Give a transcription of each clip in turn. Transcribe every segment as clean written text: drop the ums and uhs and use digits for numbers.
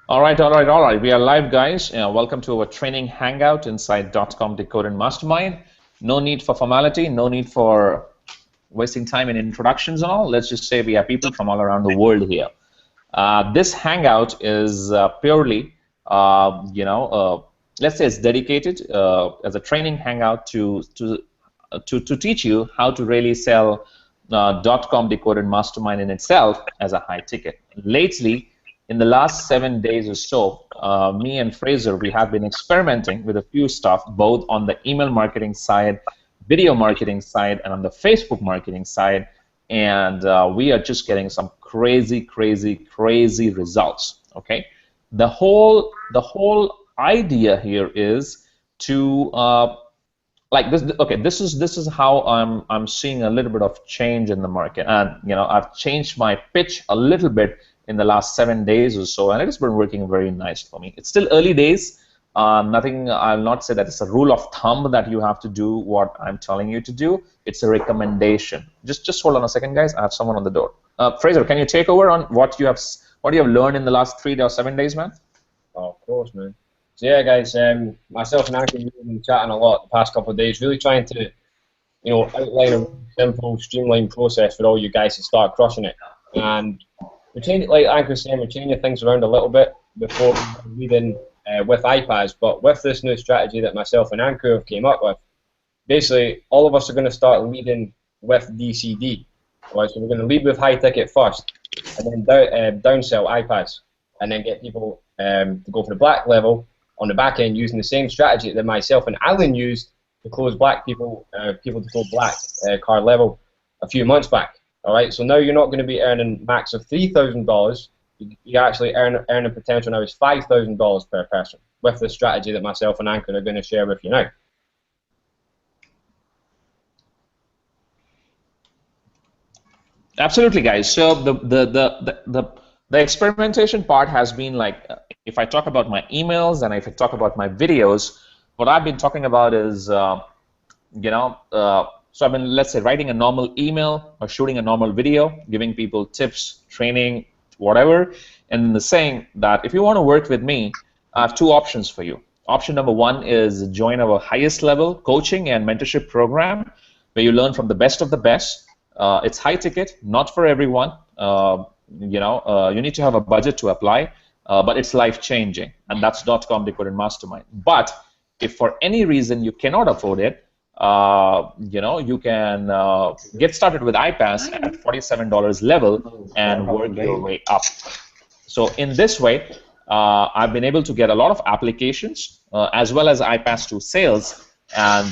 All right, all right, all right. We are live, guys. Welcome to our training hangout inside .com DCd Mastermind. No need for formality, no need for wasting time in introductions and all. Let's just say we have people from all around the world here. This hangout is purely, let's say it's dedicated as a training hangout to teach you how to really sell .com Decoded Mastermind in itself as a high ticket. Lately, in the last 7 days or so, me and Fraser, we have been experimenting with a few stuff, both on the email marketing side, video marketing side, and on the Facebook marketing side, and we are just getting some crazy, crazy, crazy results. Okay, the whole idea here is to like this. Okay, this is how I'm seeing a little bit of change in the market, and I've changed my pitch a little bit in the last 7 days or so, and it has been working very nice for me. It's still early days. Nothing. I'll not say that it's a rule of thumb that you have to do what I'm telling you to do. It's a recommendation. Just hold on a second, guys. I have someone on the door. Fraser, can you take over on what you have learned in the last 3 or 7 days, man? Oh, of course, man. So yeah, guys, myself and Anki have been chatting a lot the past couple of days, really trying to, outline a simple, streamlined process for all you guys to start crushing it. And we're changing, like Anki was saying, we're changing things around a little bit before we lead in with iPads. But with this new strategy that myself and Anki have came up with, basically all of us are going to start leading with DCD. Right, so we're going to lead with high ticket first, and then downsell iPads, and then get people to go for the black level on the back end using the same strategy that myself and Alan used to close black people to go black card level a few months back. All right, so now you're not going to be earning max of $3,000. You actually earn a potential now is $5,000 per person with the strategy that myself and Anchor are going to share with you now. Absolutely, guys. So the experimentation part has been like, if I talk about my emails and if I talk about my videos, what I've been talking about is, so I've been, let's say, writing a normal email or shooting a normal video, giving people tips, training, whatever, and the saying that if you want to work with me, I have 2 options for you. Option number 1 is join our highest level coaching and mentorship program, where you learn from the best of the best. It's high ticket, not for everyone. You need to have a budget to apply, but it's life changing, and that's .com Decoded Mastermind. But if for any reason you cannot afford it, you can get started with iPass at $47 level and work your way up. So in this way, I've been able to get a lot of applications as well as iPass to sales and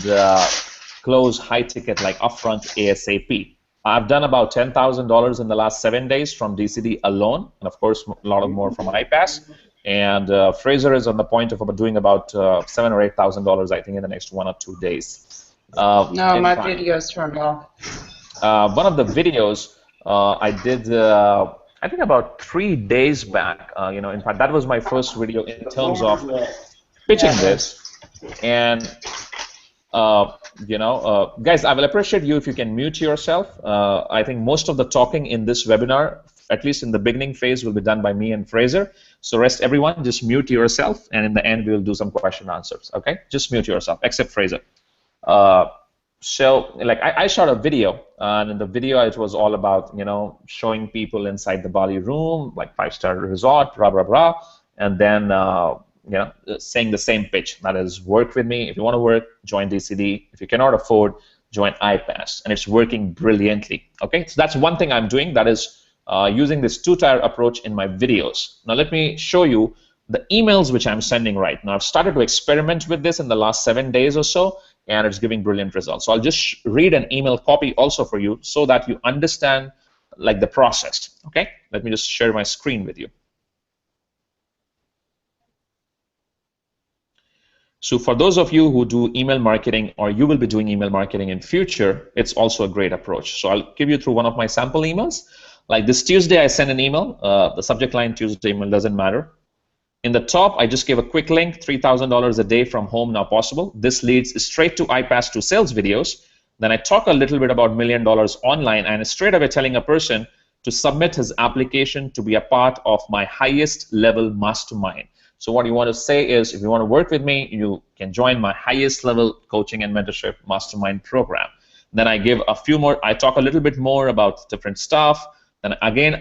close high ticket like upfront ASAP. I've done about $10,000 in the last 7 days from DCD alone, and of course a lot more from iPass. And Fraser is on the point of doing about $7,000 or $8,000, I think, in the next 1 or 2 days. No, my video's turned off. One of the videos I did, I think about 3 days back. In fact, that was my first video in terms of pitching this. And guys, I will appreciate you if you can mute yourself. I think most of the talking in this webinar, at least in the beginning phase, will be done by me and Fraser. So rest everyone, just mute yourself, and in the end, we'll do some question answers. Okay, just mute yourself, except Fraser. So like I shot a video, and in the video it was all about showing people inside the Bali room, like 5-star resort, blah blah blah, and then saying the same pitch, that is, work with me. If you want to work, join DCD. If you cannot afford, join iPass, and it's working brilliantly. Okay, so that's one thing I'm doing, that is using this 2-tier approach in my videos. Now let me show you the emails which I'm sending right now. I've started to experiment with this in the last 7 days or so, and it's giving brilliant results. So I'll just read an email copy also for you so that you understand like the process. Okay, let me just share my screen with you. So for those of you who do email marketing, or you will be doing email marketing in future, it's also a great approach. So I'll give you through one of my sample emails. Like this Tuesday, I sent an email. The subject line Tuesday email doesn't matter. In the top, I just gave a quick link, $3,000 a day from home now possible. This leads straight to iPass to sales videos. Then I talk a little bit about $1 million online, and straight away telling a person to submit his application to be a part of my highest level mastermind. So what you want to say is, if you want to work with me, you can join my highest level coaching and mentorship mastermind program. Then I give a few more, I talk a little bit more about different stuff. Then again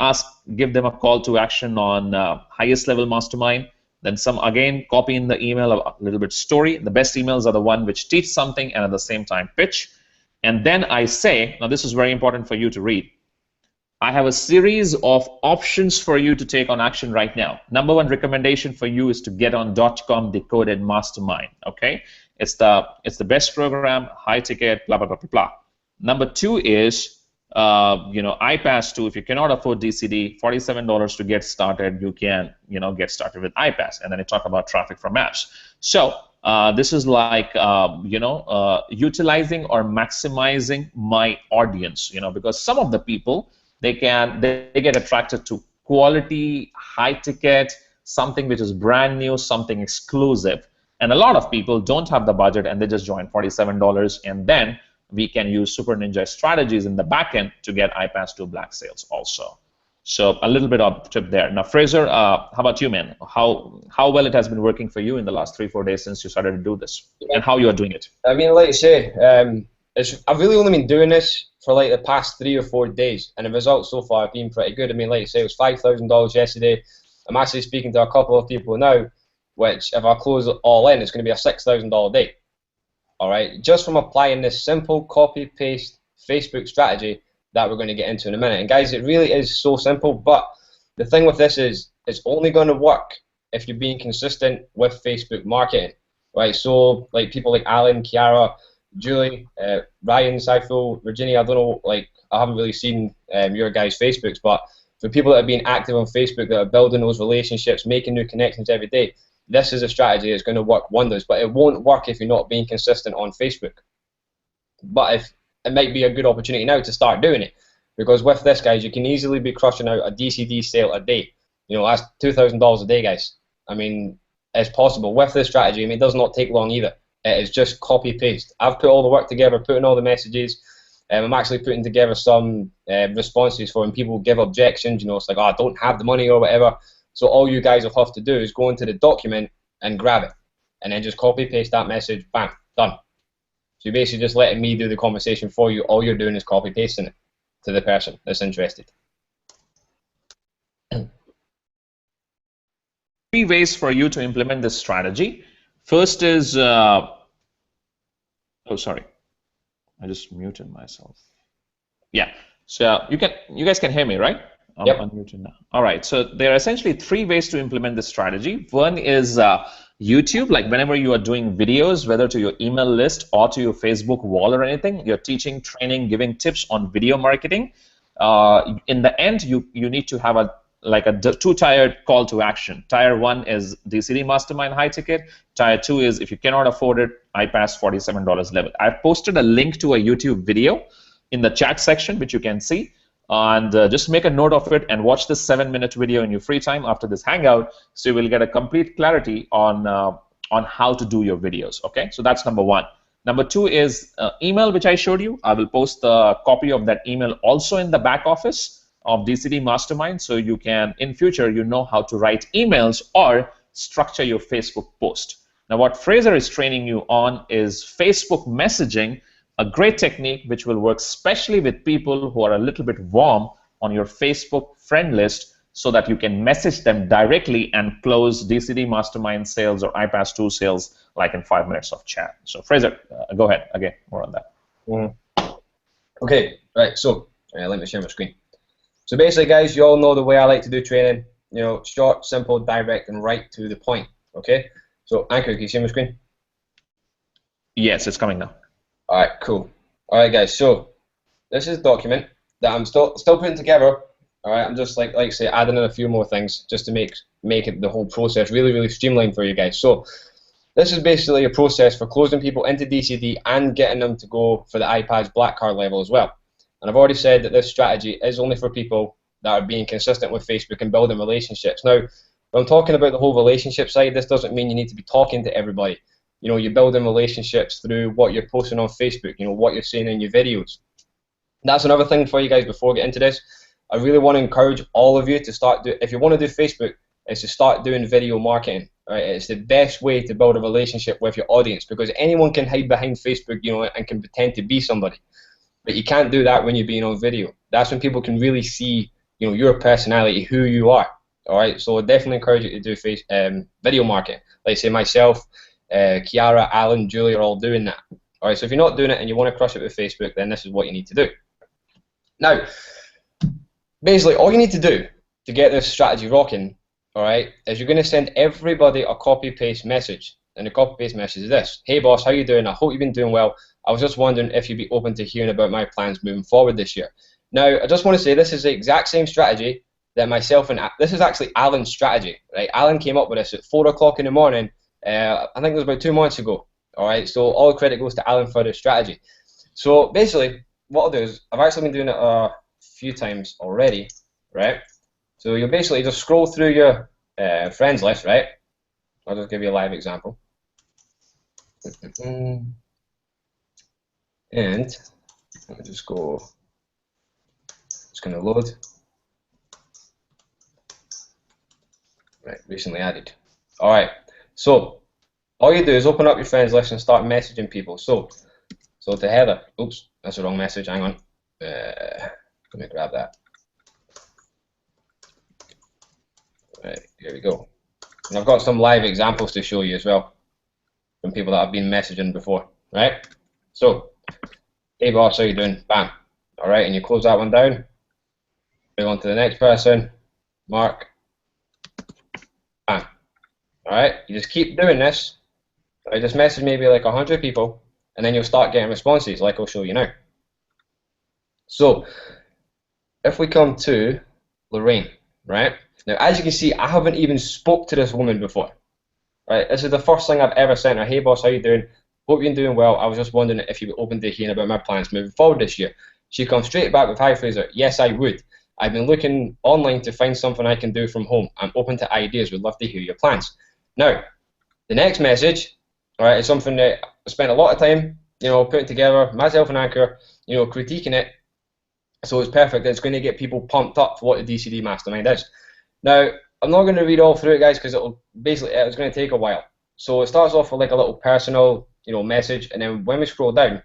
give them a call to action on highest level mastermind. Then again, copy in the email a little bit story. The best emails are the one which teach something and at the same time pitch. And then I say, now this is very important for you to read, I have a series of options for you to take on action right now. Number one recommendation for you is to get on .com Decoded Mastermind. Okay, it's the best program, high ticket, blah blah blah blah blah. Number two is iPass 2. If you cannot afford DCD, $47 to get started. You can get started with iPass, and then I talk about traffic from apps. So this is like utilizing or maximizing my audience. Because some of the people, they get attracted to quality, high ticket, something which is brand new, something exclusive. And a lot of people don't have the budget and they just join $47, and then we can use Super Ninja strategies in the back end to get iPass 2 black sales also. So a little bit of tip there. Now, Fraser, how about you, man? How well it has been working for you in the last 3-4 days since you started to do this, and how you are doing it? I mean, like you say, I've really only been doing this for like the past 3 or 4 days, and the results so far have been pretty good. I mean, like you say, it was $5,000 yesterday. I'm actually speaking to a couple of people now, which if I close it all in, it's going to be a $6,000 day. All right, just from applying this simple copy-paste Facebook strategy that we're going to get into in a minute. And guys, it really is so simple, but the thing with this is it's only going to work if you're being consistent with Facebook marketing, right? So like people like Alan, Kiara, Julie, Ryan, Saiful, Virginia, I don't know, like I haven't really seen your guys' Facebooks, but for people that are being active on Facebook, that are building those relationships, making new connections every day, this is a strategy that's going to work wonders, but it won't work if you're not being consistent on Facebook. But if it might be a good opportunity now to start doing it, because with this, guys, you can easily be crushing out a DCD sale a day. That's $2,000 a day, guys. I mean, it's possible with this strategy. I mean, it does not take long either. It is just copy paste. I've put all the work together, putting all the messages. I'm actually putting together some responses for when people give objections. It's like, oh, I don't have the money or whatever. So all you guys will have to do is go into the document and grab it, and then just copy paste that message. Bam, done. So you're basically just letting me do the conversation for you. All you're doing is copy pasting it to the person that's interested. 3 ways for you to implement this strategy. First is, oh sorry, I just muted myself. Yeah, so you guys can hear me, right? I'm yep. Unmuted now. All right, so there are essentially 3 ways to implement this strategy. One is YouTube, like whenever you are doing videos, whether to your email list or to your Facebook wall or anything, you're teaching, training, giving tips on video marketing. In the end, you need to have a 2-tiered call to action. Tier 1 is DCD Mastermind high ticket. Tier 2 is if you cannot afford it, iPass $47 level. I've posted a link to a YouTube video in the chat section, which you can see. And just make a note of it and watch this 7-minute video in your free time after this hangout, so you will get a complete clarity on how to do your videos. Okay, so that's number 1. Number 2 is email, which I showed you. I will post the copy of that email also in the back office of DCD Mastermind, so you can, in future, how to write emails or structure your Facebook post. Now, what Fraser is training you on is Facebook messaging, a great technique which will work especially with people who are a little bit warm on your Facebook friend list, so that you can message them directly and close DCD Mastermind sales or iPass 2 sales like in 5 minutes of chat. So Fraser, go ahead. Again, more on that. Okay, right, so let me share my screen. So basically, guys, you all know the way I like to do training. Short, simple, direct, and right to the point. Okay, so Anchor, can you see my screen? Yes, it's coming now. All right, cool. All right, guys. So this is a document that I'm still putting together. All right, I'm just like I say, adding in a few more things just to make it the whole process really streamlined for you guys. So this is basically a process for closing people into DCD and getting them to go for the iPads black card level as well. And I've already said that this strategy is only for people that are being consistent with Facebook and building relationships. Now, when I'm talking about the whole relationship side, this doesn't mean you need to be talking to everybody. You're building relationships through what you're posting on Facebook, what you're saying in your videos. That's another thing for you guys before we get into this. I really want to encourage all of you to start if you want to do Facebook, is to start doing video marketing. Right? It's the best way to build a relationship with your audience, because anyone can hide behind Facebook, you know, and can pretend to be somebody, but you can't do that when you're being on video. That's when people can really see, you know, your personality, who you are. All right, so I definitely encourage you to do video marketing. Like say myself, Kiara, Alan, Julie are all doing that. All right, so if you're not doing it and you want to crush it with Facebook, then this is what you need to do. Now, basically, all you need to do to get this strategy rocking, all right, is you're going to send everybody a copy-paste message. And the copy-paste message is this: hey boss, how you doing? I hope you've been doing well. I was just wondering if you'd be open to hearing about my plans moving forward this year. Now, I just want to say this is the exact same strategy that myself and this is actually Alan's strategy, right? Alan came up with this at 4 o'clock in the morning. I think it was about 2 months ago. All right, so all the credit goes to Alan for the strategy. So basically, what I'll do is I've actually been doing it a few times already, right? So you'll basically just scroll through your friends list, right? I'll just give you a live example. And let me just go. It's going to load. Right, recently added. All right, so all you do is open up your friends list and start messaging people. So to Heather, oops, that's the wrong message. Hang on, let me grab that. Right, here we go. And I've got some live examples to show you as well from people that I've been messaging before. Right, so hey boss, how you doing? Bam. All right, and you close that one down. Move on to the next person, Mark. Bam. All right, you just keep doing this. I just message maybe like 100 people, and then you'll start getting responses, like I'll show you now. So, if we come to Lorraine, right? Now, as you can see, I haven't even spoke to this woman before. Right? This is the first thing I've ever sent her. Hey boss, how you doing? Hope you're doing well. I was just wondering if you were open to hearing about my plans moving forward this year. She comes straight back with, hi Fraser, yes I would. I've been looking online to find something I can do from home. I'm open to ideas, would love to hear your plans. Now, the next message, all right, is something that I spent a lot of time, you know, putting together, myself and Anchor, you know, critiquing it. So it's perfect. It's going to get people pumped up for what the DCD Mastermind is. Now, I'm not going to read all through it, guys, because it's going to take a while. So it starts off with like a little personal, you know, message, and then when we scroll down,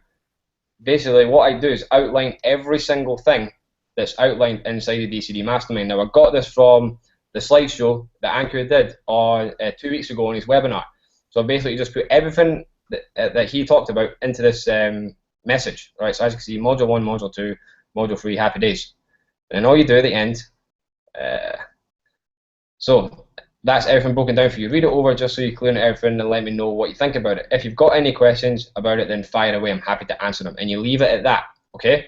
basically what I do is outline every single thing that's outlined inside the DCD Mastermind. Now, I got this from the slideshow that Anchor did on 2 weeks ago on his webinar. So basically, just put everything that he talked about into this message. Right. So as you can see, module 1, module 2, module 3, happy days. And all you do at the end. So that's everything broken down for you. Read it over just so you clear everything and let me know what you think about it. If you've got any questions about it, then fire away. I'm happy to answer them. And you leave it at that. Okay.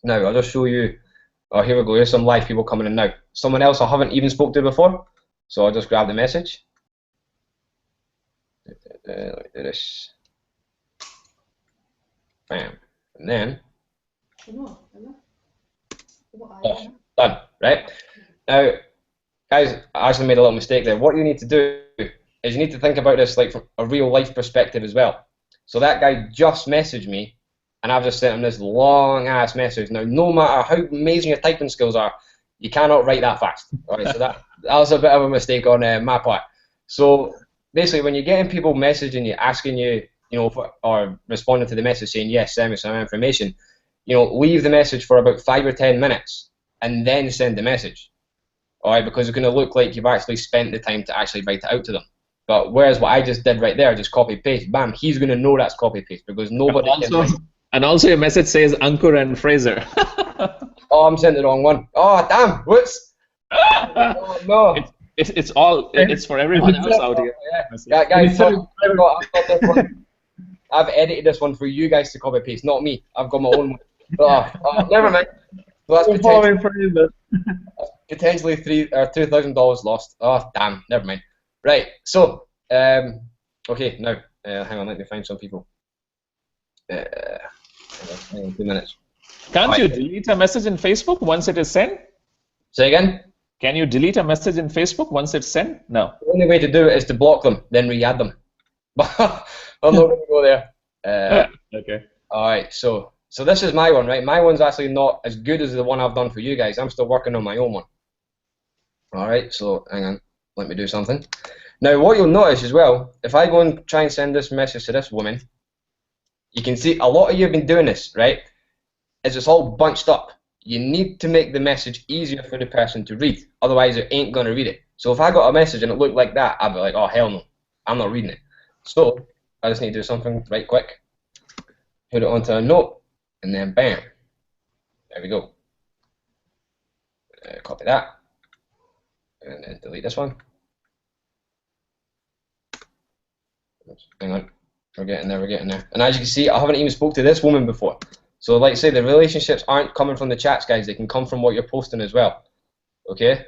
Now I'll just show you. Oh, here we go. Here's some live people coming in now. Someone else I haven't even spoke to before. So I'll just grab the message. Let me do this. Bam. And then. Oh, done. Right. Now, guys, I actually made a little mistake there. What you need to do is you need to think about this like from a real life perspective as well. So that guy just messaged me, and I've just sent him this long ass message. Now, no matter how amazing your typing skills are, you cannot write that fast. All right, so that was a bit of a mistake on my part. So basically, when you're getting people messaging you, asking you, you know, or responding to the message saying yes, send me some information, you know, leave the message for about 5 or 10 minutes and then send the message. All right, because it's going to look like you've actually spent the time to actually write it out to them. But whereas what I just did right there, just copy paste, bam, he's going to know that's copy paste because nobody. And also your message says Ankur and Fraser. Oh, I'm sending the wrong one. Oh, damn, whoops. Oh, no. It's for everyone else out here. Yeah, guys, I've edited this one for you guys to copy paste, not me. I've got my own one. Oh, never mind. So that's potentially $2,000 lost. Oh, damn, never mind. Right, so, okay, now, hang on, let me find some people. Hang on, 2 minutes. Can't you delete a message in Facebook once it is sent? Say again? Can you delete a message in Facebook once it's sent? No. The only way to do it is to block them, then re-add them. But I'm not going to go there. Okay. All right, so So this is my one, right? My one's actually not as good as the one I've done for you guys. I'm still working on my own one. All right, so hang on, let me do something. Now, what you'll notice as well, if I go and try and send this message to this woman, you can see a lot of you have been doing this, right? Is it's all bunched up. You need to make the message easier for the person to read. Otherwise, it ain't going to read it. So if I got a message and it looked like that, I'd be like, oh, hell no, I'm not reading it. So I just need to do something right quick. Put it onto a note. And then bam, there we go. Copy that, and then delete this one. Oops, hang on, we're getting there, we're getting there. And as you can see, I haven't even spoke to this woman before. So like I say, the relationships aren't coming from the chats, guys. They can come from what you're posting as well. Okay?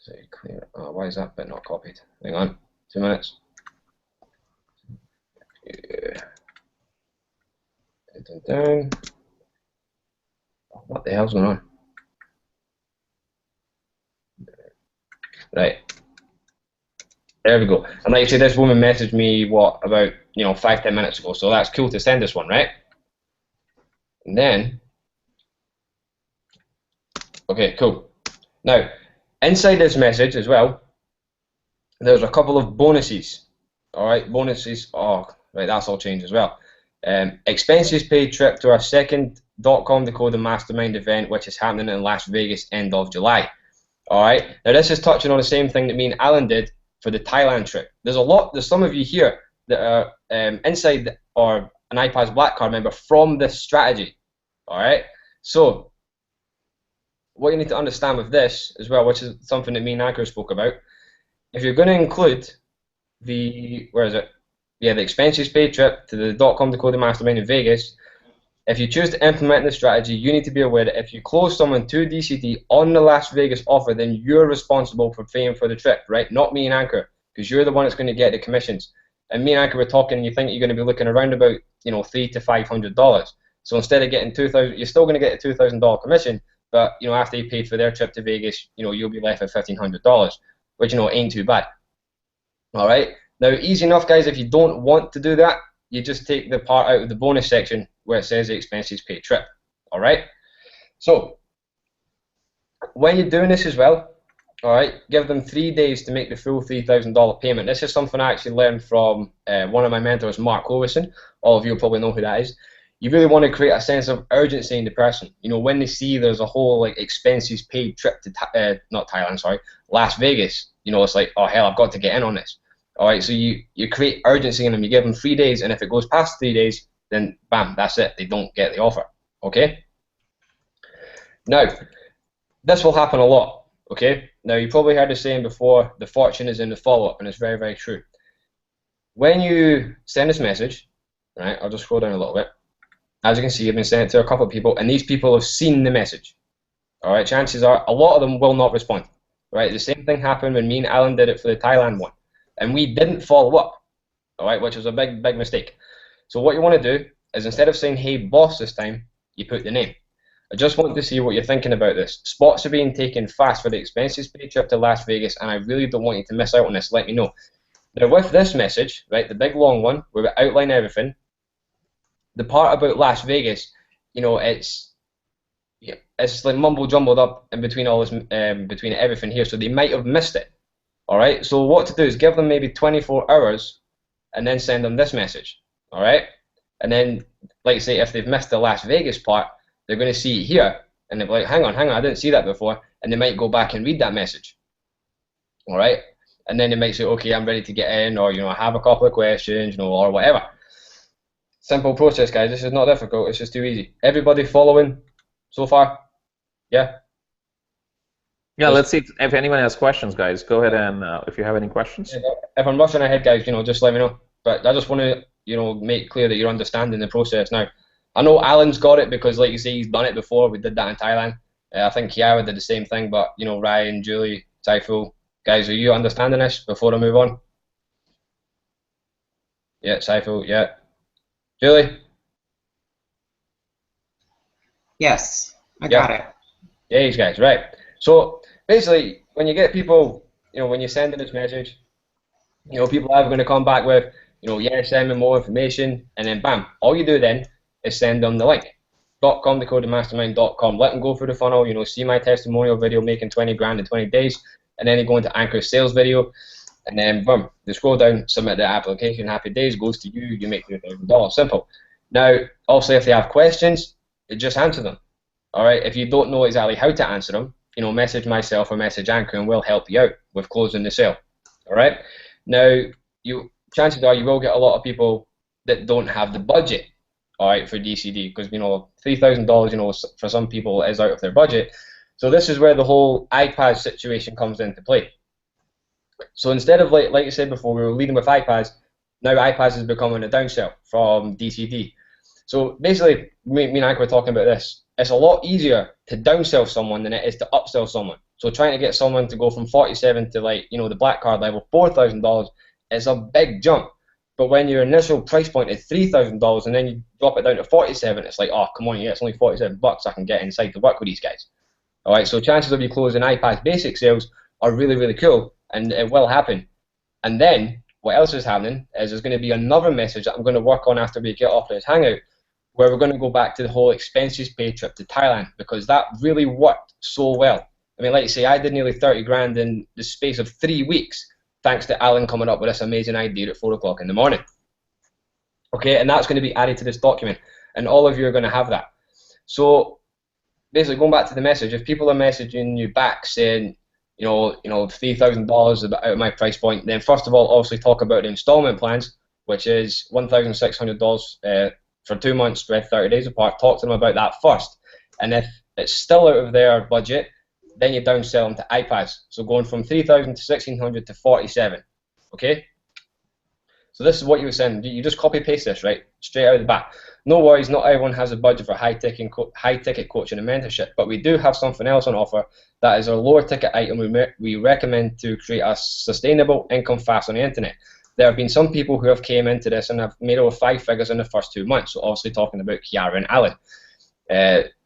So clear. Oh, why is that bit not copied? Hang on, 2 minutes. Yeah. Dun. What the hell's going on? Right. There we go. And like I say, this woman messaged me, what, about, 5-10 minutes ago. So that's cool to send this one, right? And then, okay, cool. Now, inside this message as well, there's a couple of bonuses. All right, bonuses. Oh, right, that's all changed as well. Expenses paid trip to our second DCd Mastermind event, which is happening in Las Vegas end of July. Alright, now this is touching on the same thing that me and Alan did for the Thailand trip. There's some of you here that are inside or an iPads Black Card member from this strategy. Alright, so what you need to understand with this as well, which is something that me and Anchor spoke about, if you're going to include the, the expenses paid trip to the DCd Mastermind in Vegas, if you choose to implement this strategy, you need to be aware that if you close someone to DCD on the Las Vegas offer, then you're responsible for paying for the trip, right? Not me and Anchor, because you're the one that's going to get the commissions. And me and Anchor were talking, and you think you're going to be looking around about, $300 to $500. So instead of getting $2,000, you're still going to get a $2,000 commission, but after you paid for their trip to Vegas, you'll be left with $1,500, which ain't too bad. All right. Now, easy enough, guys. If you don't want to do that, you just take the part out of the bonus section where it says the expenses paid trip. All right. So when you're doing this as well, all right, give them 3 days to make the full $3,000 payment. This is something I actually learned from one of my mentors, Mark Howison. All of you will probably know who that is. You really want to create a sense of urgency in the person. When they see there's a whole expenses paid trip to not Thailand, sorry, Las Vegas. It's like, oh hell, I've got to get in on this. All right, so you create urgency in them. You give them 3 days, and if it goes past 3 days, then bam, that's it. They don't get the offer. Okay. Now, this will happen a lot. Okay. Now, you probably heard the saying before: the fortune is in the follow-up, and it's very, very true. When you send this message, right? I'll just scroll down a little bit. As you can see, I've been sent it to a couple of people, and these people have seen the message. All right. Chances are, a lot of them will not respond. Right. The same thing happened when me and Alan did it for the Thailand one. And we didn't follow up, all right, which was a big, big mistake. So what you want to do is, instead of saying, hey, boss, this time, you put the name. I just want to see what you're thinking about this. Spots are being taken fast for the expenses paid trip to Las Vegas, and I really don't want you to miss out on this. Let me know. Now, with this message, right, the big, long one, where we outline everything, the part about Las Vegas, it's like mumble-jumbled up in between all this, between everything here, so they might have missed it. All right, so what to do is give them maybe 24 hours and then send them this message. All right, and then, like I say, if they've missed the Las Vegas part, they're going to see it here, and they'll be like, hang on, I didn't see that before, and they might go back and read that message. All right, and then they might say, okay, I'm ready to get in, or I have a couple of questions, or whatever. Simple process, guys. This is not difficult. It's just too easy. Everybody following so far? Yeah. Yeah, let's see if anyone has questions, guys. Go ahead and if you have any questions. If I'm rushing ahead, guys, just let me know. But I just want to, make clear that you're understanding the process now. I know Alan's got it because, like you say, he's done it before. We did that in Thailand. I think Kiara did the same thing, but Ryan, Julie, Saiful, guys, are you understanding this before I move on? Yeah, Saiful, yeah. Julie? Yes, I got it. Yeah, these guys, right. So basically, when you get people, when you send in this message, people are going to come back with, yes, send me more information, and then bam, all you do then is send them the link. .com, let them go through the funnel, you know, see my testimonial video making 20 grand in 20 days, and then they go into Anchor's sales video, and then boom, they scroll down, submit the application, happy days, goes to you, you make $3,000. Simple. Now, also, if they have questions, you just answer them. All right. If you don't know exactly how to answer them, you know, message myself or message Anchor, and we'll help you out with closing the sale. All right. Now, chances are you will get a lot of people that don't have the budget, all right, for DCD, because, you know, $3,000, you know, for some people is out of their budget. So this is where the whole iPad situation comes into play. So instead of, like I said before, we were leading with iPads, now iPads is becoming a downsell from DCD. So basically, me and Anchor were talking about this. It's a lot easier to downsell someone than it is to upsell someone. So trying to get someone to go from 47 to, like, you know, the black card level, $4,000 is a big jump. But when your initial price point is $3,000 and then you drop it down to 47, it's like, oh, come on, yeah, it's only 47 bucks. I can get inside to work with these guys. All right, so chances of you closing iPad basic sales are really, really cool, and it will happen. And then what else is happening is there's going to be another message that I'm going to work on after we get off this hangout, where we're going to go back to the whole expenses paid trip to Thailand, because that really worked so well. I mean, like you say, I did nearly 30 grand in the space of 3 weeks, thanks to Alan coming up with this amazing idea at 4 o'clock in the morning. Okay, and that's going to be added to this document, and all of you are going to have that. So basically, going back to the message, if people are messaging you back saying, you know, $3,000 out of my price point, then first of all, obviously talk about the installment plans, which is $1,600 for 2 months spread 30 days apart. Talk to them about that first, and if it's still out of their budget, then you downsell them to iPads. So going from 3,000 to 1,600 to 47. Okay. So this is what you were saying. You just copy paste this, right, straight out of the bat. No worries, not everyone has a budget for high ticket coaching and mentorship, but we do have something else on offer that is our lower ticket item we recommend to create a sustainable income fast on the internet. There have been some people who have came into this and have made over 5 figures in the first 2 months. So obviously talking about Kiara and Alan.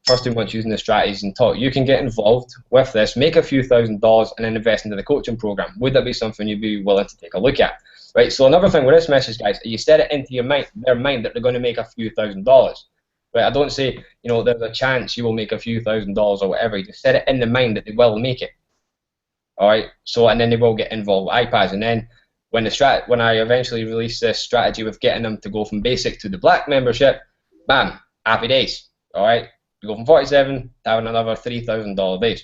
First 2 months using the strategies and talk. You can get involved with this, make a few $1,000s, and then invest into the coaching program. Would that be something you'd be willing to take a look at? Right. So another thing with this message, guys, you set it into their mind that they're going to make a few $1,000s. Right. I don't say, you know, there's a chance you will make a few $1,000s or whatever. You just set it in the mind that they will make it. All right. So, and then they will get involved with iPads, and then when I eventually release this strategy with getting them to go from basic to the black membership, bam, happy days. All right. You go from 47 to having another $3,000 base.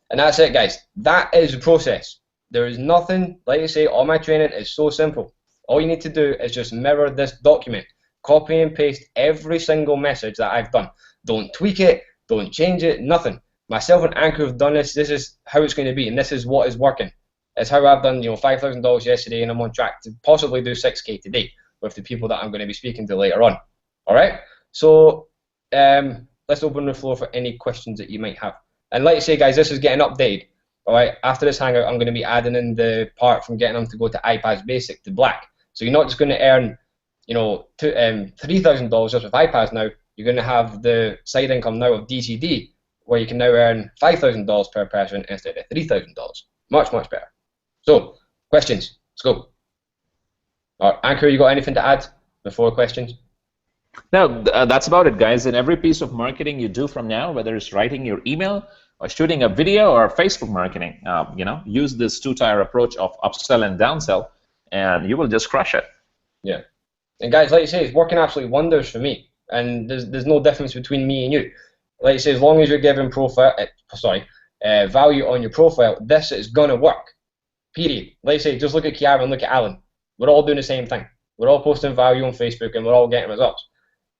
And that's it, guys. That is the process. There is nothing, like I say, all my training is so simple. All you need to do is just mirror this document. Copy and paste every single message that I've done. Don't tweak it. Don't change it. Nothing. Myself and Anchor have done this. This is how it's going to be, and this is what is working. It's how I've done, you know, $5,000 yesterday, and I'm on track to possibly do 6K today with the people that I'm going to be speaking to later on. All right? So let's open the floor for any questions that you might have. And like I say, guys, this is getting updated. All right, after this hangout, I'm going to be adding in the part from getting them to go to iPads Basic to Black. So you're not just going to earn, you know, $3,000 just with iPads now. You're going to have the side income now of DCD, where you can now earn $5,000 per person instead of $3,000. Much, much better. So, questions? Let's go. All right, Anchor, you got anything to add before questions? No, that's about it, guys. In every piece of marketing you do from now, whether it's writing your email or shooting a video or Facebook marketing, you know, use this two-tier approach of upsell and downsell, and you will just crush it. Yeah. And guys, like you say, it's working absolutely wonders for me. And there's no difference between me and you. Like you say, as long as you're giving value on your profile, this is gonna work. Period. Like you say, just look at Kiara and look at Alan. We're all doing the same thing. We're all posting value on Facebook, and we're all getting results.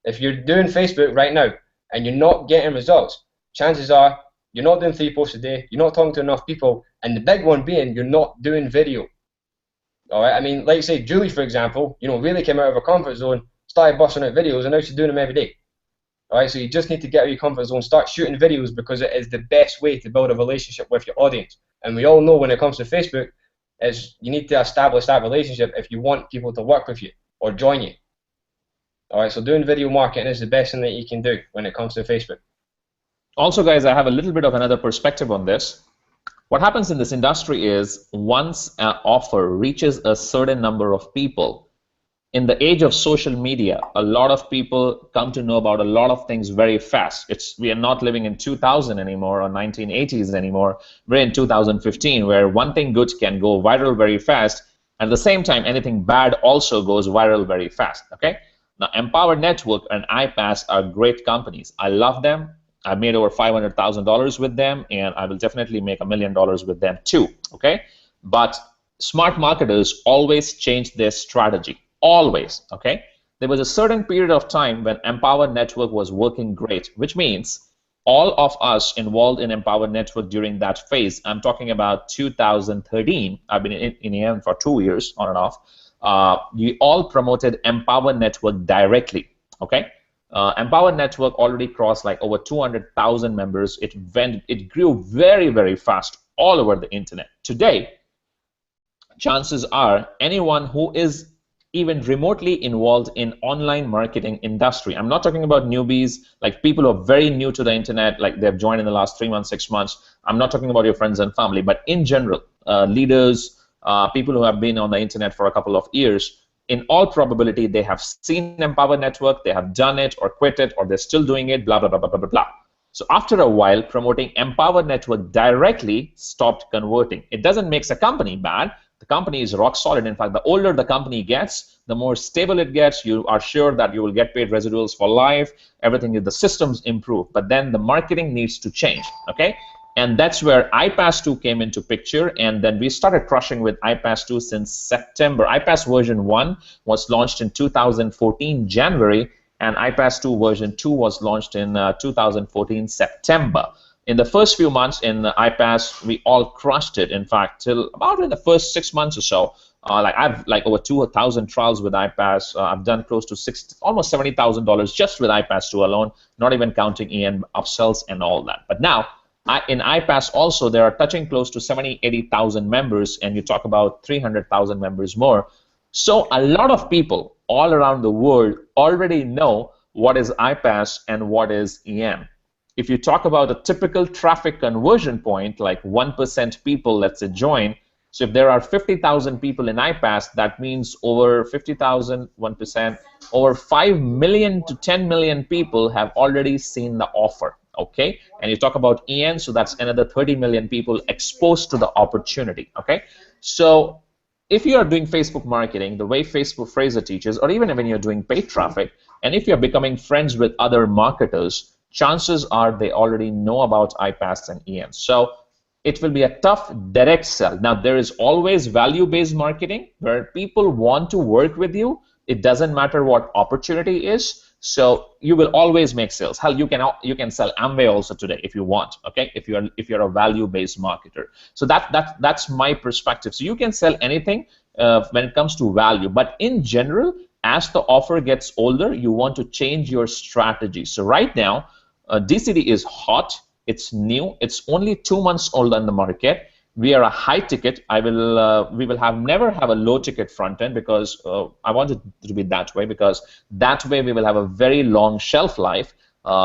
If you're doing Facebook right now and you're not getting results, chances are you're not doing 3 posts a day, you're not talking to enough people, and the big one being you're not doing video. All right. I mean, like you say, Julie, for example, you know, really came out of her comfort zone, started busting out videos, and now she's doing them every day. All right. So you just need to get out of your comfort zone, start shooting videos, because it is the best way to build a relationship with your audience. And we all know when it comes to Facebook, is you need to establish that relationship if you want people to work with you or join you. All right, so doing video marketing is the best thing that you can do when it comes to Facebook. Also, guys, I have a little bit of another perspective on this. What happens in this industry is once an offer reaches a certain number of people, in the age of social media, a lot of people come to know about a lot of things very fast. We are not living in 2000 anymore or 1980s anymore. We're in 2015, where one thing good can go viral very fast. At the same time, anything bad also goes viral very fast. Okay. Now, Empower Network and iPass are great companies. I love them. I've made over $500,000 with them, and I will definitely make $1 million with them too. Okay. But smart marketers always change their strategy. Always, okay? There was a certain period of time when Empower Network was working great, which means all of us involved in Empower Network during that phase, I'm talking about 2013, I've been in EM for 2 years, on and off, we all promoted Empower Network directly, okay? Empower Network already crossed like over 200,000 members. It grew very, very fast all over the internet. Today, chances are anyone who is even remotely involved in online marketing industry, I'm not talking about newbies, like people who are very new to the internet, like they've joined in the last 3 months, 6 months. I'm not talking about your friends and family, but in general, leaders, people who have been on the internet for a couple of years, in all probability, they have seen Empower Network, they have done it or quit it, or they're still doing it, blah, blah, blah, blah, blah, blah. So after a while, promoting Empower Network directly stopped converting. It doesn't make a company bad. The company is rock solid. In fact, the older the company gets, the more stable it gets. You are sure that you will get paid residuals for life. Everything, the systems improve. But then the marketing needs to change, okay? And that's where iPass 2 came into picture, and then we started crushing with iPass 2 since September. iPass version 1 was launched in 2014 January, and iPass 2 version 2 was launched in 2014 September. In the first few months in iPass, we all crushed it. In fact, till about in the first 6 months or so, I've over 2,000 trials with iPass. I've done close to almost $70,000 just with iPass 2 alone, not even counting EN upsells and all that. But now, in iPass also, there are touching close to 70,000, 80,000 members, and you talk about 300,000 members more. So a lot of people all around the world already know what is iPass and what is EN. If you talk about a typical traffic conversion point, like 1% people, let's say, join. So if there are 50,000 people in iPass, that means over 50,000, 1%, over 5 million to 10 million people have already seen the offer, okay? And you talk about EN, so that's another 30 million people exposed to the opportunity, okay? So if you are doing Facebook marketing, the way Facebook Fraser teaches, or even when you're doing paid traffic, and if you're becoming friends with other marketers, chances are they already know about iPass and EN. So it will be a tough direct sell. Now, there is always value-based marketing where people want to work with you. It doesn't matter what opportunity is. So you will always make sales. Hell, you can sell Amway also today if you want. Okay, if you're a value-based marketer. So that's my perspective. So you can sell anything when it comes to value, but in general, as the offer gets older, you want to change your strategy. So right now, DCD is hot. It's new. It's only 2 months old on the market. We are a high ticket. We will never have a low ticket front end because I want it to be that way, because that way we will have a very long shelf life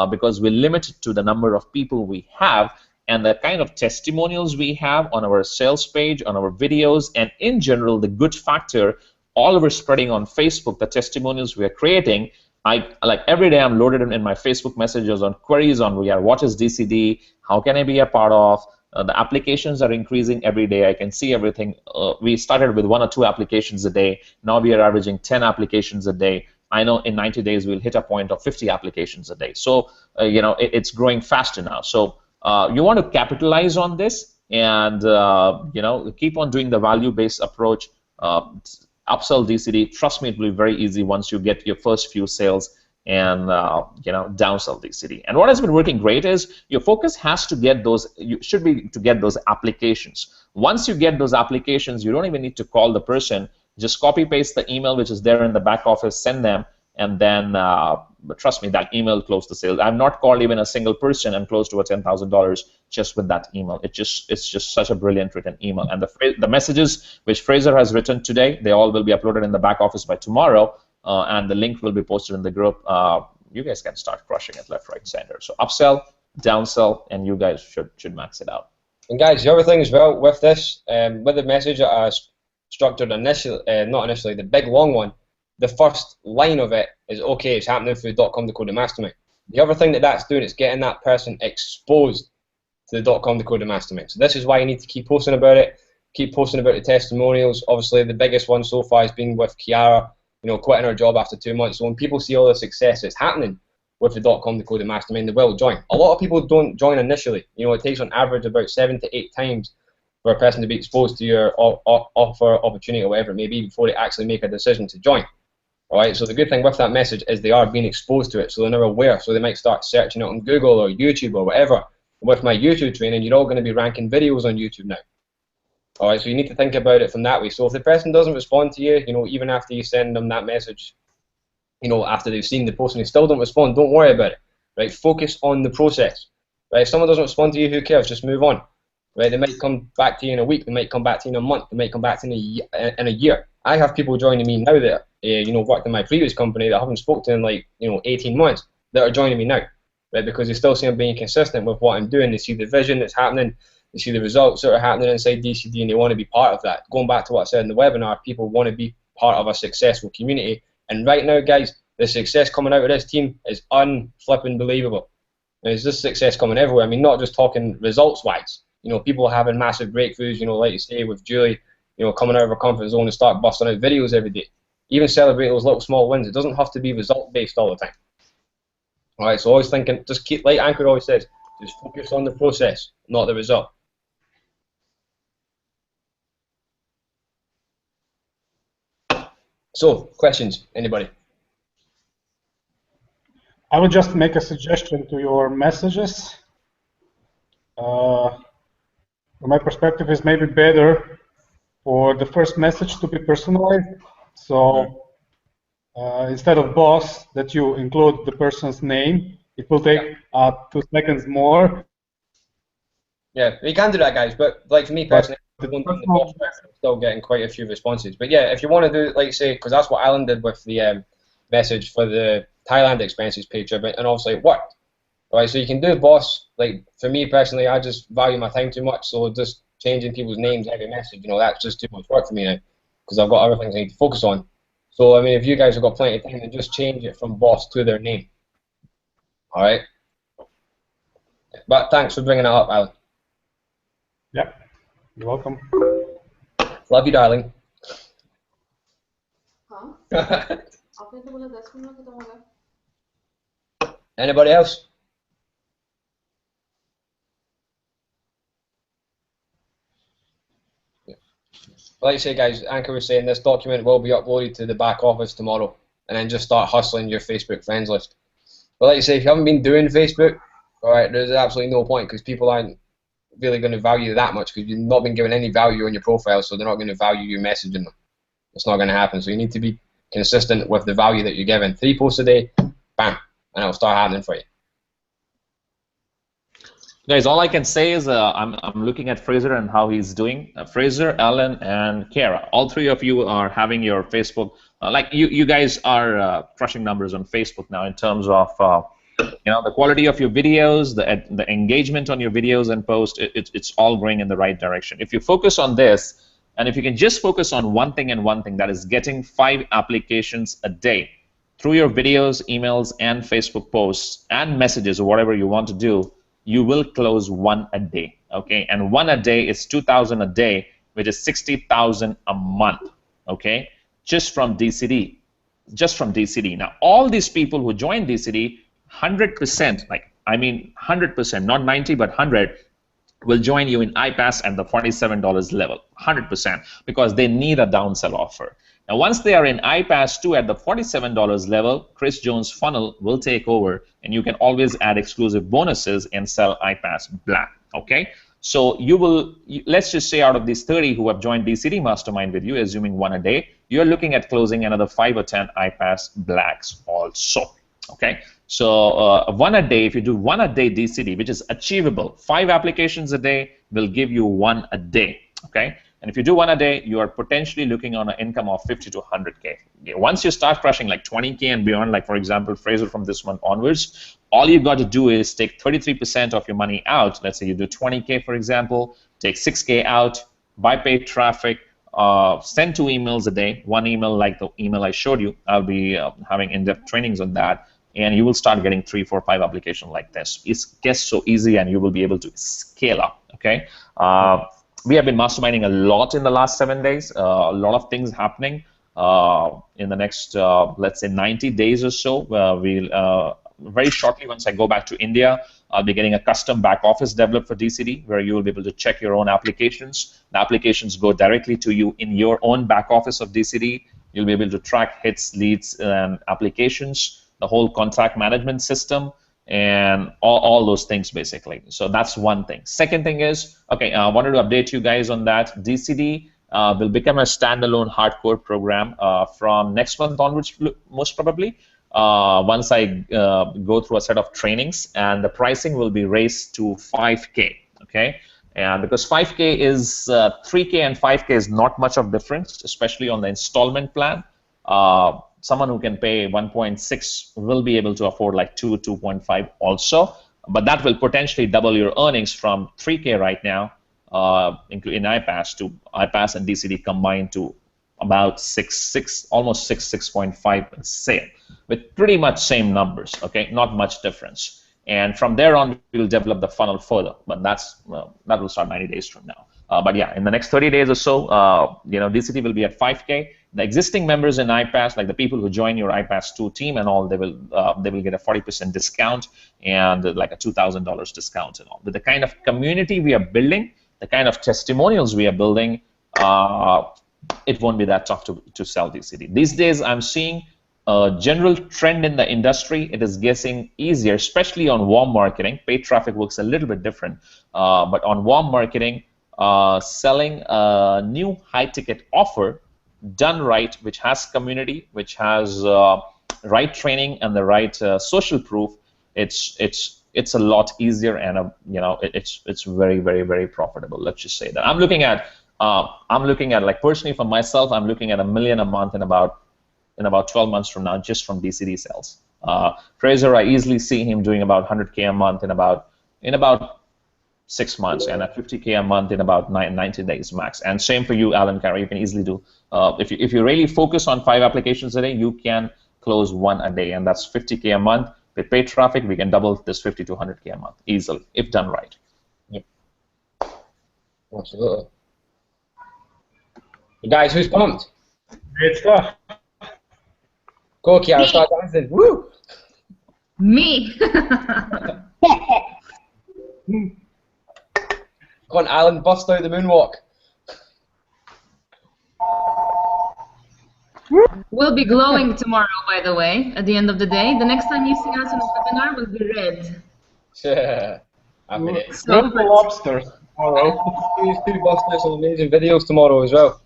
because we limit it to the number of people we have and the kind of testimonials we have on our sales page, on our videos, and in general the good factor all over spreading on Facebook, the testimonials we are creating. Like every day I'm loaded in my Facebook messages on queries on what is DCD, how can I be a part of. The applications are increasing every day. I can see everything. We started with 1 or 2 applications a day. Now we are averaging 10 applications a day. I know in 90 days we'll hit a point of 50 applications a day. So it's growing faster now. So you want to capitalize on this and keep on doing the value-based approach. Upsell DCD. Trust me, it will be very easy once you get your first few sales and downsell DCD. And what has been working great is your focus has to get those. You should be to get those applications. Once you get those applications, you don't even need to call the person. Just copy paste the email which is there in the back office, send them, and then trust me, that email closed the sale. I've not called even a single person and closed to a $10,000 just with that email. It's just such a brilliant written email. And the messages which Fraser has written today, they all will be uploaded in the back office by tomorrow, and the link will be posted in the group. You guys can start crushing it left, right, center. So upsell, downsell, and you guys should max it out. And guys, the other thing as well with this, with the message that I structured initially, not initially, the big long one, the first line of it is, okay, it's happening through .com Decoded Mastermind. The other thing that that's doing is getting that person exposed to the .com Decoded Mastermind. So this is why you need to keep posting about it, keep posting about the testimonials. Obviously, the biggest one so far has been with Kiara, you know, quitting her job after 2 months. So when people see all the success that's happening with the .com Decoded Mastermind, they will join. A lot of people don't join initially. You know, it takes on average about 7 to 8 times for a person to be exposed to your offer, opportunity, or whatever it may be before they actually make a decision to join. All right. So the good thing with that message is they are being exposed to it, so they're never aware. So they might start searching it on Google or YouTube or whatever. With my YouTube training, you're all going to be ranking videos on YouTube now. All right. So you need to think about it from that way. So if the person doesn't respond to you, you know, even after you send them that message, you know, after they've seen the post and they still don't respond, don't worry about it. Right. Focus on the process. Right. If someone doesn't respond to you, who cares? Just move on. Right. They might come back to you in a week. They might come back to you in a month. They might come back to you in a year. I have people joining me now that you know, worked in my previous company that I haven't spoken to in like, you know, 18 months that are joining me now, right? Because they still see I'm being consistent with what I'm doing. They see the vision that's happening. They see the results that are happening inside DCD, and they want to be part of that. Going back to what I said in the webinar, people want to be part of a successful community. And right now, guys, the success coming out of this team is unflipping believable. There's this success coming everywhere. I mean, not just talking results-wise. You know, people having massive breakthroughs, you know, like you say with Julie, you know, coming out of her comfort zone and start busting out videos every day. Even celebrate those little small wins. It doesn't have to be result-based all the time. All right, so always thinking, just keep, like Anchor always says, just focus on the process, not the result. So, questions, anybody? I would just make a suggestion to your messages. From my perspective, is maybe better for the first message to be personalized. So instead of boss, that you include the person's name. It will take 2 seconds more. Yeah, you can do that, guys. But like for me personally, I'm still getting quite a few responses. But yeah, if you want to do, like say, because that's what Alan did with the message for the Thailand expenses page, and obviously it worked. All right, so you can do boss. Like for me personally, I just value my time too much, so just changing people's names every message, you know, that's just too much work for me now, because I've got other things I need to focus on. So I mean, if you guys have got plenty of time, then just change it from boss to their name. All right. But thanks for bringing that up, Alan. Yep, you're welcome. Love you, darling. Anybody else? Like I say, guys, Anchor was saying this document will be uploaded to the back office tomorrow, and then just start hustling your Facebook friends list. But like I say, if you haven't been doing Facebook, all right, there's absolutely no point, because people aren't really going to value that much, because you've not been given any value on your profile, so they're not going to value you messaging them. It's not going to happen. So you need to be consistent with the value that you're given. 3 posts a day, bam, and it'll start happening for you. Guys, all I can say is I'm looking at Fraser and how he's doing. Fraser, Alan, and Kara, all 3 of you are having your Facebook. Like you guys are crushing numbers on Facebook now in terms of you know, the quality of your videos, the engagement on your videos and posts. It's all going in the right direction. If you focus on this, and if you can just focus on one thing and one thing, that is getting 5 applications a day through your videos, emails, and Facebook posts and messages or whatever you want to do, you will close 1 a day, okay? And 1 a day is 2,000 a day, which is 60,000 a month, okay? Just from DCD, just from DCD. Now, all these people who join DCD, 100%, like I mean 100%, not 90 but 100, will join you in iPass at the $47 level, 100%, because they need a downsell offer. Now, once they are in iPass 2 at the $47 level, Chris Jones' funnel will take over, and you can always add exclusive bonuses and sell iPass Black, okay? So you will, let's just say out of these 30 who have joined DCD Mastermind with you, assuming 1 a day, you're looking at closing another 5 or 10 iPass Blacks also, okay? So 1 a day, if you do 1 a day DCD, which is achievable, 5 applications a day will give you 1 a day, okay? And if you do 1 a day, you are potentially looking on an income of 50 to 100K. Once you start crushing like 20K and beyond, like for example, Fraser from this month onwards, all you've got to do is take 33% of your money out. Let's say you do 20K, for example, take 6K out, buy paid traffic, send 2 emails a day. 1 email like the email I showed you. I'll be having in-depth trainings on that, and you will start getting 3, 4, 5 applications like this. It gets so easy, and you will be able to scale up. Okay. We have been masterminding a lot in the last 7 days. A lot of things happening. In the next, let's say, 90 days or so, we'll very shortly, once I go back to India, I'll be getting a custom back office developed for DCD, where you will be able to check your own applications. The applications go directly to you in your own back office of DCD. You'll be able to track hits, leads, and applications, the whole contact management system, and all those things, basically. So that's one thing. Second thing is, okay, I wanted to update you guys on that. DCD will become a standalone hardcore program from next month onwards, most probably. Once I go through a set of trainings, and the pricing will be raised to 5K, okay? And because 5K is 3K and 5K is not much of difference, especially on the installment plan. Someone who can pay 1.6 will be able to afford like 2, 2.5 also, but that will potentially double your earnings from 3K right now in iPass to iPass and DCD combined to about 6, almost 6.5 sale, with pretty much same numbers, okay, not much difference. And from there on, we'll develop the funnel further, but that will start 90 days from now. But yeah, in the next 30 days or so, DCD will be at 5K. The existing members in iPass, like the people who join your iPass 2 team and all, they will get a 40% discount and like a $2,000 discount and all. With the kind of community we are building, the kind of testimonials we are building, it won't be that tough to sell DCD. These days, I'm seeing a general trend in the industry. It is getting easier, especially on warm marketing. Paid traffic works a little bit different, but on warm marketing, selling a new high-ticket offer done right, which has community, which has right training and the right social proof, it's a lot easier, and it's very, very, very profitable. Let's just say that. I'm looking at like personally for myself, I'm looking at $1 million a month in about 12 months from now, just from DCD sales. Fraser, I easily see him doing about 100K a month in about 6 months, and at 50K a month in about 90 days max. And same for you, Alan Carey. You can easily do, if you really focus on 5 applications a day, you can close 1 a day, and that's 50K a month. With paid traffic, we can double this 50 to 100K a month easily, if done right. Yep. Absolutely. You guys, who's pumped? Great stuff. Go, Kiara, start dancing. Woo! Me. Come on, Alan, bust out the moonwalk. We'll be glowing tomorrow, by the way, at the end of the day. The next time you see us on a webinar, we'll be red. Yeah. I mean it. So, Look for lobsters tomorrow. These 2 bust out some amazing videos tomorrow as well.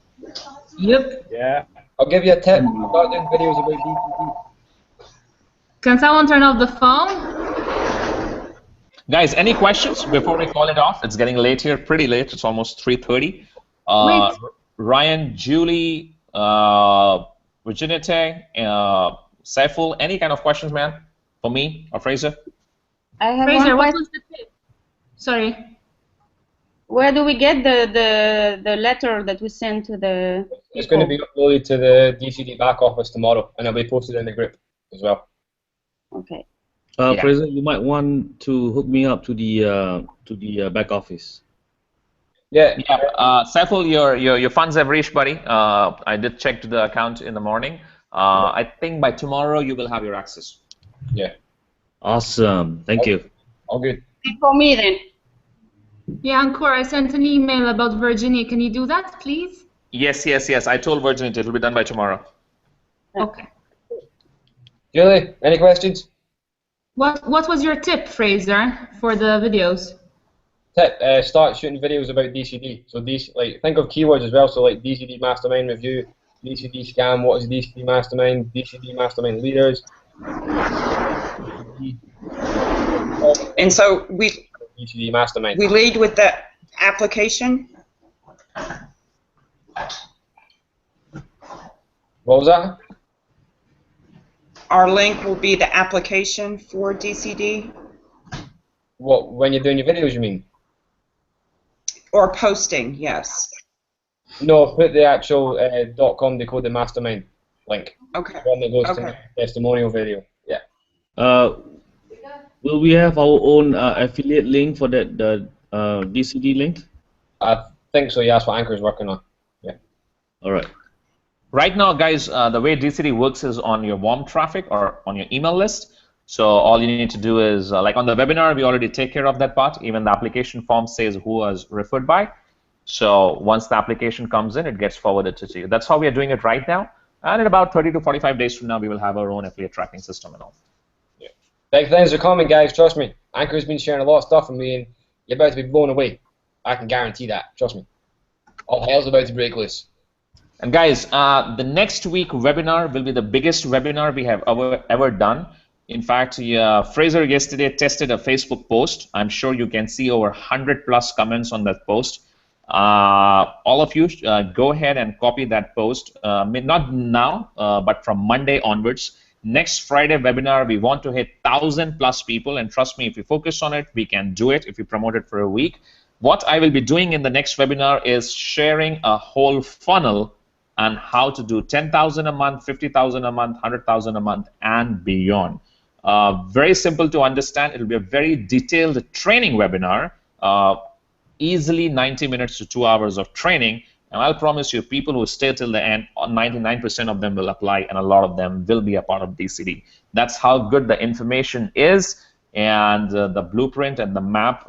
yep. Yeah. I'll give you a tip. Start doing videos about DCD. Can someone turn off the phone? Guys, any questions before we call it off? It's getting late here, pretty late. It's almost 3:30. Wait. Ryan, Julie, Virginia, Saiful, any kind of questions, man, for me or Fraser? I have Fraser, one what question. was the tip? Sorry. Where do we get the letter that we send to the It's going to be uploaded to the DCD back office tomorrow, and it'll be posted in the group as well. Okay. Yeah. Fraser, you might want to hook me up to the back office. Yeah. Saiful, your funds have reached, buddy. I did check the account in the morning. I think by tomorrow you will have your access. Yeah. Awesome. Thank you. All good. For me then. Yeah, Ankor, I sent an email about Virginia. Can you do that, please? Yes. I told Virginia it will be done by tomorrow. Okay. Julie, any questions? What was your tip, Fraser, for the videos? Tip: start shooting videos about DCD. So think of keywords as well. So like DCD Mastermind Review, DCD Scam, what is DCD Mastermind, DCD Mastermind Leaders. And so we DCD Mastermind. lead with the application. What was that? Our link will be the application for DCD What, when you're doing your videos, you mean? or posting, yes. No, put the actual .com DCd Mastermind link. Okay. The one that goes to Okay. the testimonial video. Yeah. Will we have our own affiliate link for that the DCD link? I think so, yeah, that's what Anchor's working on. Yeah. All right. Right now, guys, the way DCD works is on your warm traffic or on your email list. So all you need to do is, like on the webinar, we already take care of that part. Even the application form says who was referred by. So once the application comes in, it gets forwarded to you. That's how we are doing it right now. And in about 30 to 45 days from now, we will have our own affiliate tracking system and all. Yeah. Big things are coming, guys. Trust me. Anchor's been sharing a lot of stuff with me, and you're about to be blown away. I can guarantee that. Trust me. All hell's about to break loose. And guys, the next week webinar will be the biggest webinar we have ever done. In fact, Fraser yesterday tested a Facebook post. I'm sure you can see over 100+ comments on that post. All of you go ahead and copy that post. Not now, but from Monday onwards. Next Friday webinar, we want to hit 1,000+ people. And trust me, if we focus on it, we can do it if we promote it for a week. What I will be doing in the next webinar is sharing a whole funnel on how to do 10,000 a month, 50,000 a month, 100,000 a month, and beyond. Very simple to understand. It'll be a very detailed training webinar, easily 90 minutes to 2 hours of training. And I'll promise you, people who stay till the end, 99% of them will apply, and a lot of them will be a part of DCD. That's how good the information is. And the blueprint and the map,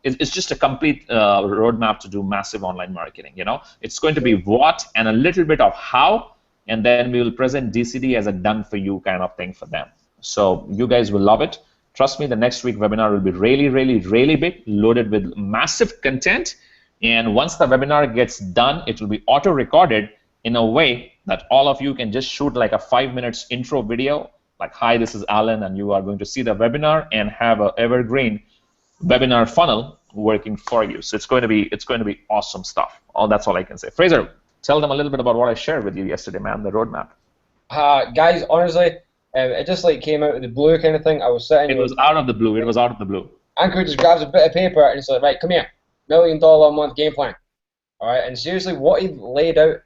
it's just a complete roadmap to do massive online marketing. It's going to be what and a little bit of how, and then we will present DCD as a done-for-you kind of thing for them. So you guys will love it. Trust me, the next week webinar will be really, really, really big, loaded with massive content. And once the webinar gets done, it will be auto-recorded in a way that all of you can just shoot like a 5 minutes intro video. Like, hi, this is Alan, and you are going to see the webinar and have an evergreen webinar funnel working for you. So it's going to be awesome stuff. That's all I can say. Fraser, tell them a little bit about what I shared with you yesterday, man, the roadmap. Guys, honestly, it just like came out of the blue kind of thing. I was sitting. It was out of the blue. It was out of the blue. Anchor just grabs a bit of paper and he's like, right, come here, $1 million a month game plan. All right, and seriously, what he laid out,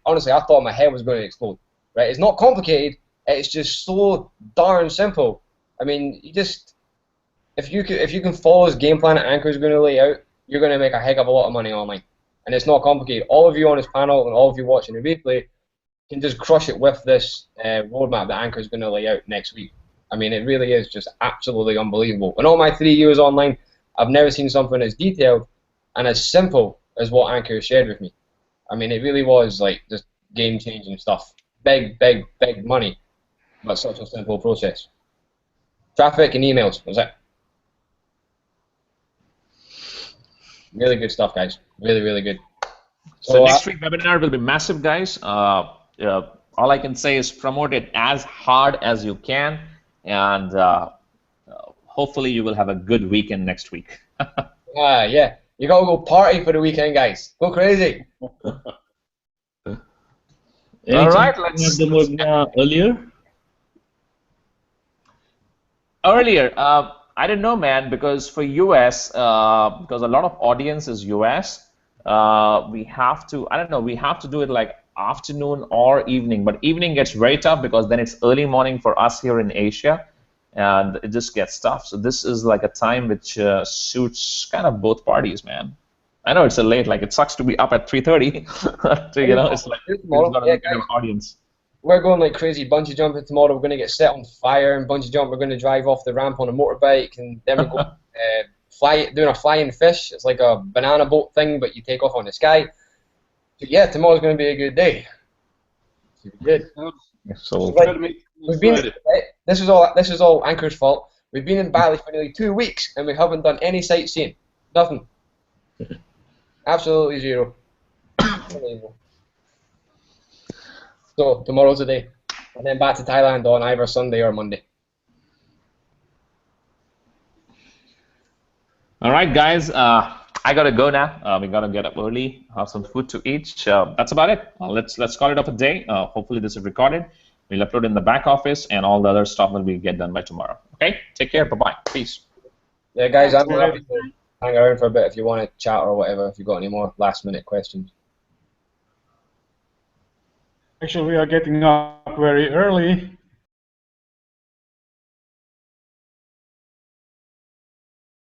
honestly, I thought my head was going to explode. Right, it's not complicated. It's just so darn simple. I mean, if you can follow his game plan that Anchor's going to lay out, you're going to make a heck of a lot of money online. And it's not complicated. All of you on his panel and all of you watching the replay can just crush it with this roadmap that Anchor's going to lay out next week. I mean, it really is just absolutely unbelievable. In all my 3 years online, I've never seen something as detailed and as simple as what Anchor shared with me. I mean, it really was like just game-changing stuff. Big, big, big money. But such a simple process. Traffic and emails, was it? Really good stuff, guys. Really, really good. So next week webinar will be massive, guys. All I can say is promote it as hard as you can, and hopefully you will have a good weekend next week. Yeah. You gotta go party for the weekend, guys. Go crazy. All right, let's have the webinar earlier. Earlier, I don't know, man, because for US, because a lot of audience is US, we have to, I don't know, we have to do it like afternoon or evening, but evening gets very tough because then it's early morning for us here in Asia, and it just gets tough. So this is like a time which suits kind of both parties, man. I know it's a late, like it sucks to be up at 3:30, it's like there's not a kind of audience. We're going like crazy bungee jumping tomorrow. We're going to get set on fire and bungee jump. We're going to drive off the ramp on a motorbike, and then we're going doing a flying fish. It's like a banana boat thing, but you take off on the sky. So yeah, tomorrow's going to be a good day. It's good. So we've been. This is all Anchor's fault. We've been in Bali for nearly 2 weeks, and we haven't done any sightseeing. Nothing. Absolutely zero. Unbelievable. So tomorrow's the day, and then back to Thailand on either Sunday or Monday. All right, guys. I gotta go now. We gotta get up early, have some food to eat. That's about it. Let's call it up a day. Hopefully this is recorded. We'll upload in the back office, and all the other stuff will be get done by tomorrow. Okay. Take care. Bye bye. Peace. Yeah, guys. I'm happy to hang around for a bit if you want to chat or whatever, if you've got any more last-minute questions. Actually, we are getting up very early.